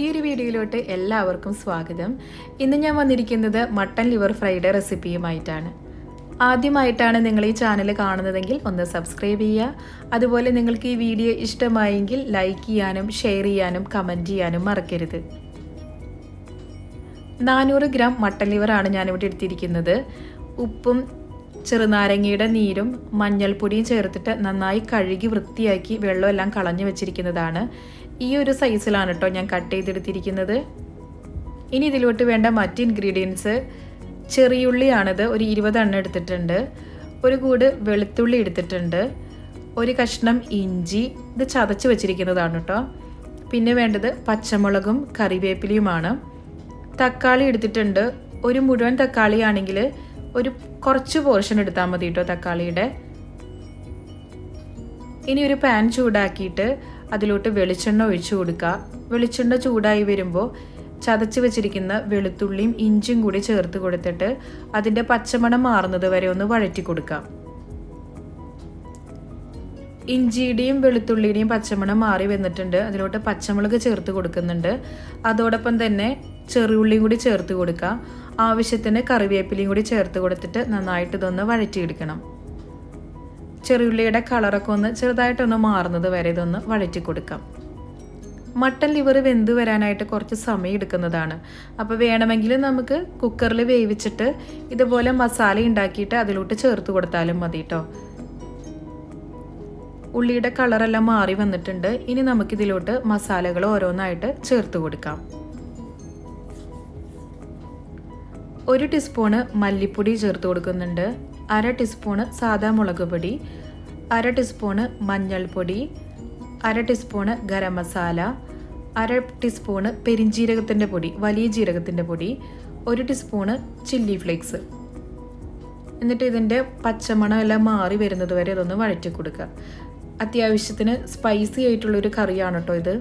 പുതിയൊരു വീഡിയോയിലോട്ട് എല്ലാവർക്കും സ്വാഗതം. ഇന്ന് ഞാൻ വന്നിരിക്കുന്നത് മട്ടൺ ലിവർ ഫ്രൈഡ് റെസിപ്പിയുമായിട്ടാണ്. ആദ്യമായിട്ടാണ് നിങ്ങൾ ഈ ചാനൽ കാണുന്നതെങ്കിൽ ഒന്ന് സബ്സ്ക്രൈബ് ചെയ്യുക. അതുപോലെ നിങ്ങൾക്ക് ഈ വീഡിയോ ഇഷ്ടമായെങ്കിൽ ലൈക്ക് ചെയ്യാനും ഷെയർ ചെയ്യാനും കമൻറ്റ് ചെയ്യാനും മറക്കരുത്. 400 ഗ്രാം മട്ടൺ ലിവറാണ് ഞാനിവിടെ എടുത്തിരിക്കുന്നത്. ഉപ്പും ചെറുനാരങ്ങയുടെ നീരും മഞ്ഞൾപ്പൊടിയും ചേർത്തിട്ട് നന്നായി കഴുകി വൃത്തിയാക്കി വെള്ളമെല്ലാം കളഞ്ഞു വെച്ചിരിക്കുന്നതാണ്. ഈ ഒരു സൈസിലാണ് കേട്ടോ ഞാൻ കട്ട് ചെയ്തെടുത്തിരിക്കുന്നത്. ഇനി ഇതിലോട്ട് വേണ്ട മറ്റ് ഇൻഗ്രീഡിയൻസ് ചെറിയുള്ളിയാണിത്. ഒരു 20 എണ്ണം എടുത്തിട്ടുണ്ട്. ഒരു കൂട് വെളുത്തുള്ളി എടുത്തിട്ടുണ്ട്. ഒരു കഷ്ണം ഇഞ്ചി, ഇത് ചതച്ച് വെച്ചിരിക്കുന്നതാണ് കേട്ടോ. പിന്നെ വേണ്ടത് പച്ചമുളകും കറിവേപ്പിലയുമാണ്. തക്കാളി എടുത്തിട്ടുണ്ട്. ഒരു മുഴുവൻ തക്കാളി ആണെങ്കിൽ ഒരു കുറച്ച് പോർഷൻ എടുത്താൽ മതി കേട്ടോ തക്കാളിയുടെ. ഇനി ഒരു പാൻ ചൂടാക്കിയിട്ട് അതിലോട്ട് വെളിച്ചെണ്ണ ഒഴിച്ചു കൊടുക്കുക. വെളിച്ചെണ്ണ ചൂടായി വരുമ്പോൾ ചതച്ച് വെച്ചിരിക്കുന്ന വെളുത്തുള്ളിയും ഇഞ്ചിയും കൂടി ചേർത്ത് കൊടുത്തിട്ട് അതിൻ്റെ പച്ചമണം മാറുന്നത് വരെ ഒന്ന് വഴറ്റി കൊടുക്കാം. ഇഞ്ചിയുടെയും വെളുത്തുള്ളിയുടെയും പച്ചമണം മാറി വന്നിട്ടുണ്ട്. അതിലോട്ട് പച്ചമുളക് ചേർത്ത് കൊടുക്കുന്നുണ്ട്. അതോടൊപ്പം തന്നെ ചെറിയുള്ളിയും കൂടി ചേർത്ത് കൊടുക്കുക. ആവശ്യത്തിന് കറിവേപ്പിലയും കൂടി ചേർത്ത് കൊടുത്തിട്ട് നന്നായിട്ട് ഇതൊന്ന് വഴറ്റിയെടുക്കണം. ചെറിയുള്ളിയുടെ കളറൊക്കെ ഒന്ന് ചെറുതായിട്ടൊന്ന് മാറുന്നത് വരെ ഇതൊന്ന് വഴറ്റി കൊടുക്കാം. മട്ടൺ ലിവർ വെന്ത് വരാനായിട്ട് കുറച്ച് സമയം എടുക്കുന്നതാണ്. അപ്പോൾ വേണമെങ്കിൽ നമുക്ക് കുക്കറിൽ വേവിച്ചിട്ട് ഇതുപോലെ മസാല ഉണ്ടാക്കിയിട്ട് അതിലോട്ട് ചേർത്ത് കൊടുത്താലും മതി കേട്ടോ. ഉള്ളിയുടെ കളറെല്ലാം മാറി വന്നിട്ടുണ്ട്. ഇനി നമുക്കിതിലോട്ട് മസാലകൾ ഓരോന്നായിട്ട് ചേർത്ത് കൊടുക്കാം. 1 ടീസ്പൂണ് മല്ലിപ്പൊടി ചേർത്ത് കൊടുക്കുന്നുണ്ട്. 1/2 ടീസ്പൂണ് സാദാ മുളക് പൊടി, 1/2 ടീസ്പൂണ് മഞ്ഞൾപ്പൊടി, 1/2 ടീസ്പൂണ് ഗരം മസാല, 1/2 ടീസ്പൂണ് പെരിഞ്ജീരകത്തിൻ്റെ പൊടി, വലിയ ജീരകത്തിൻ്റെ പൊടി, 1 ടീസ്പൂണ് ചില്ലി ഫ്ലേക്സ്. എന്നിട്ട് ഇതിൻ്റെ പച്ചമണം എല്ലാം മാറി വരുന്നത് വരെ ഇതൊന്ന് വഴറ്റി കൊടുക്കുക. അത്യാവശ്യത്തിന് സ്പൈസി ആയിട്ടുള്ളൊരു കറിയാണ് കേട്ടോ ഇത്.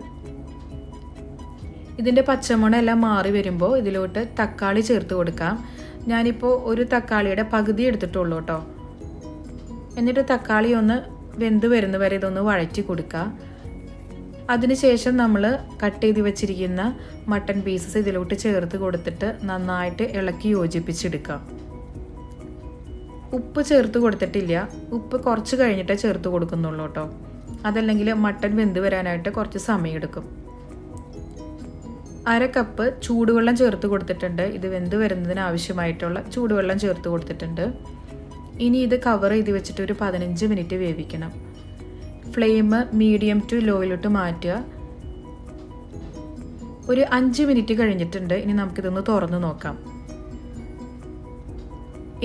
ഇതിൻ്റെ പച്ചമണം എല്ലാം മാറി വരുമ്പോൾ ഇതിലോട്ട് തക്കാളി ചേർത്ത് കൊടുക്കാം. ഞാനിപ്പോൾ ഒരു തക്കാളിയുടെ പകുതി എടുത്തിട്ടുള്ളൂ കേട്ടോ. എന്നിട്ട് തക്കാളി ഒന്ന് വെന്ത് വരുന്ന വരെ ഇതൊന്ന് വഴറ്റി കൊടുക്കുക. അതിനുശേഷം നമ്മൾ കട്ട് ചെയ്ത് വെച്ചിരിക്കുന്ന മട്ടൺ പീസസ് ഇതിലോട്ട് ചേർത്ത് കൊടുത്തിട്ട് നന്നായിട്ട് ഇളക്കി യോജിപ്പിച്ചെടുക്കുക. ഉപ്പ് ചേർത്ത് കൊടുത്തിട്ടില്ല. ഉപ്പ് കുറച്ച് കഴിഞ്ഞിട്ടേ ചേർത്ത് കൊടുക്കുന്നുള്ളൂ കേട്ടോ. അതല്ലെങ്കിൽ മട്ടൺ വെന്ത് വരാനായിട്ട് കുറച്ച് സമയമെടുക്കും. 1/2 കപ്പ് ചൂടുവെള്ളം ചേർത്ത് കൊടുത്തിട്ടുണ്ട്. ഇത് വെന്ത് വരുന്നതിന് ആവശ്യമായിട്ടുള്ള ചൂടുവെള്ളം ചേർത്ത് കൊടുത്തിട്ടുണ്ട്. ഇനി ഇത് കവർ ചെയ്ത് വെച്ചിട്ട് ഒരു 15 മിനിറ്റ് വേവിക്കണം. ഫ്ലെയിം മീഡിയം ടു ലോയിലോട്ട് മാറ്റുക. ഒരു 5 മിനിറ്റ് കഴിഞ്ഞിട്ടുണ്ട്. ഇനി നമുക്കിതൊന്ന് തുറന്ന് നോക്കാം.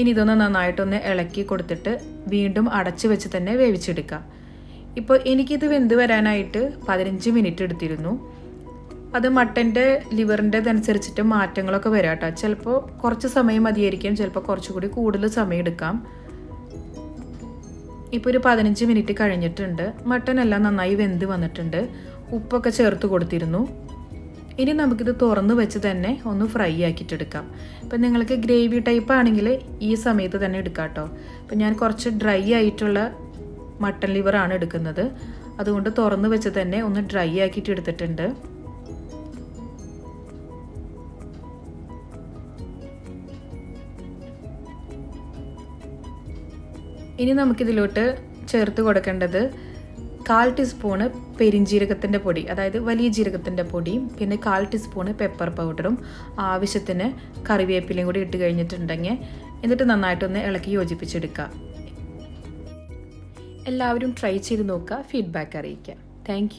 ഇനി ഇതൊന്ന് നന്നായിട്ടൊന്ന് ഇളക്കി കൊടുത്തിട്ട് വീണ്ടും അടച്ചു വെച്ച് തന്നെ വേവിച്ചെടുക്കാം. ഇപ്പോൾ എനിക്കിത് വെന്ത് വരാനായിട്ട് 15 മിനിറ്റ് എടുത്തിരുന്നു. അത് മട്ടൻ്റെ ലിവറിൻ്റെതനുസരിച്ചിട്ട് മാറ്റങ്ങളൊക്കെ വരാം കേട്ടോ. ചിലപ്പോൾ കുറച്ച് സമയം മതിയായിരിക്കും, ചിലപ്പോൾ കുറച്ചുകൂടി കൂടുതൽ സമയം എടുക്കാം. ഇപ്പോൾ ഒരു 15 മിനിറ്റ് കഴിഞ്ഞിട്ടുണ്ട്. മട്ടൻ എല്ലാം നന്നായി വെന്ത് വന്നിട്ടുണ്ട്. ഉപ്പൊക്കെ ചേർത്ത് കൊടുത്തിരുന്നു. ഇനി നമുക്കിത് തുറന്ന് വെച്ച് തന്നെ ഒന്ന് ഫ്രൈ ആക്കിയിട്ടെടുക്കാം. ഇപ്പം നിങ്ങൾക്ക് ഗ്രേവി ടൈപ്പ് ആണെങ്കിൽ ഈ സമയത്ത് തന്നെ എടുക്കാം കേട്ടോ. അപ്പം ഞാൻ കുറച്ച് ഡ്രൈ ആയിട്ടുള്ള മട്ടൺ ലിവറാണ് എടുക്കുന്നത്. അതുകൊണ്ട് തുറന്ന് വെച്ച് തന്നെ ഒന്ന് ഡ്രൈ ആക്കിയിട്ട് എടുത്തിട്ടുണ്ട്. ഇനി നമുക്കിതിലോട്ട് ചേർത്ത് കൊടുക്കേണ്ടത് 1/4 ടീസ്പൂണ് പെരിഞ്ജീരകത്തിൻ്റെ പൊടി, അതായത് വലിയ ജീരകത്തിൻ്റെ പൊടിയും പിന്നെ 1/4 ടീസ്പൂണ് പെപ്പർ പൗഡറും ആവശ്യത്തിന് കറിവേപ്പിലയും കൂടി ഇട്ട് കഴിഞ്ഞിട്ടുണ്ടെങ്കിൽ എന്നിട്ട് നന്നായിട്ടൊന്ന് ഇളക്കി യോജിപ്പിച്ചെടുക്കുക. എല്ലാവരും ട്രൈ ചെയ്ത് നോക്കുക, ഫീഡ്ബാക്ക് അറിയിക്കുക. താങ്ക്